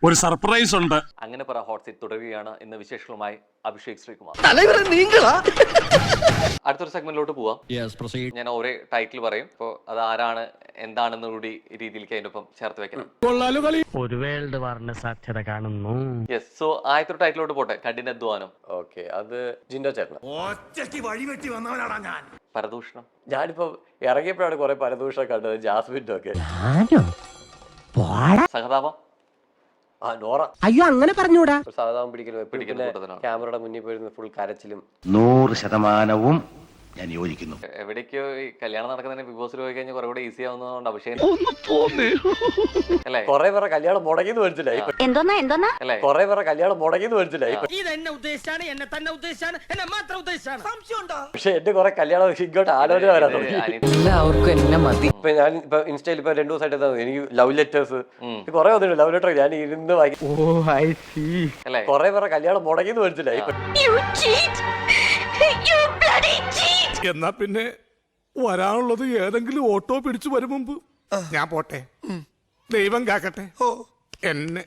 ഒരു സർപ്രൈസ് ഉണ്ട്. അങ്ങനെ പറ ഹോട്ട് സീറ്റ് തുടരുകയാണ് ഇന്ന് വിശേഷങ്ങളുമായി അഭിഷേക് ശ്രീകുമാർ. അടുത്തൊരു സെഗ്മെന്റിലോട്ട് പോവാം. ഞാൻ ഒരേ ടൈറ്റിൽ പറയും. അപ്പോൾ അത് ആരാണ് എന്താണെന്ന് കൂടി രീതിയിലേക്ക് അതിന്റെ ഒപ്പം ചേർത്ത് വെക്കണം. ഒരു വേൾഡ് വാറിന് സാധ്യത കാണുന്നു. യെസ്, സോ ആദ്യത്തെ ടൈറ്റിലോട്ട് പോട്ടെ. കഠിനാധ്വാനം. ഓക്കെ, അത് ജിൻഡോ ചേട്ടൻ. പരദൂഷണം. ഞാനിപ്പോ ഇറങ്ങിയപ്പോഴാണ് കുറെ പരദൂഷണം കണ്ടത്, ജാസ്മിൻ്റെ ഒക്കെ. സഹതാപം. നോറ. അയ്യോ അങ്ങനെ പറഞ്ഞൂടാ. സാധാരണ പിടിക്കലും പിടിക്കുന്ന കൂട്ടത്തിലാണ്. ക്യാമറയുടെ മുന്നിൽ പോയിരുന്ന ഫുൾ കരച്ചിലും. 100% ഞാൻ യോജിക്കുന്നു. എവിടേക്കോ ഈ കല്യാണം നടക്കുന്നതിന് ബിഗ് ബോസിൽ പോയി കഴിഞ്ഞാൽ കുറെ കൂടെ ഈസി ആവുന്നതുകൊണ്ട് അഭിഷേക് അല്ലേ കുറെ പേരെ കല്യാണം മുടങ്ങിന്ന് മനസ്സിലായി. അല്ലേ കുറെ പേരെ കല്യാണം മുടങ്ങിന്ന് മനസ്സിലായി. പക്ഷെ എന്റെ കുറെ കല്യാണം ഇങ്ങോട്ട് ആലോചന വരാൻ തുടങ്ങി. എല്ലാവർക്കും എന്നെ മതി. ഇപ്പൊ ഞാൻ ഇപ്പൊ ഇൻസ്റ്റയിൽ ഇപ്പൊ 2 ദിവസമായിട്ട് എനിക്ക് ലവ് ലെറ്റേഴ്സ് കുറെ വന്നിട്ടുണ്ട്. ലവ് ലെറ്റർ ഞാൻ ഇരുന്ന് വായിക്കും. അല്ലേ കുറെ പേരെ കല്യാണം മുടങ്ങിന്ന് മനസ്സിലായി. എന്നാ പിന്നെ വരാനുള്ളത് ഏതെങ്കിലും ഓട്ടോ പിടിച്ചു വരും മുമ്പ് ഞാൻ പോട്ടെ. ദൈവം കാക്കട്ടെ എന്നെ.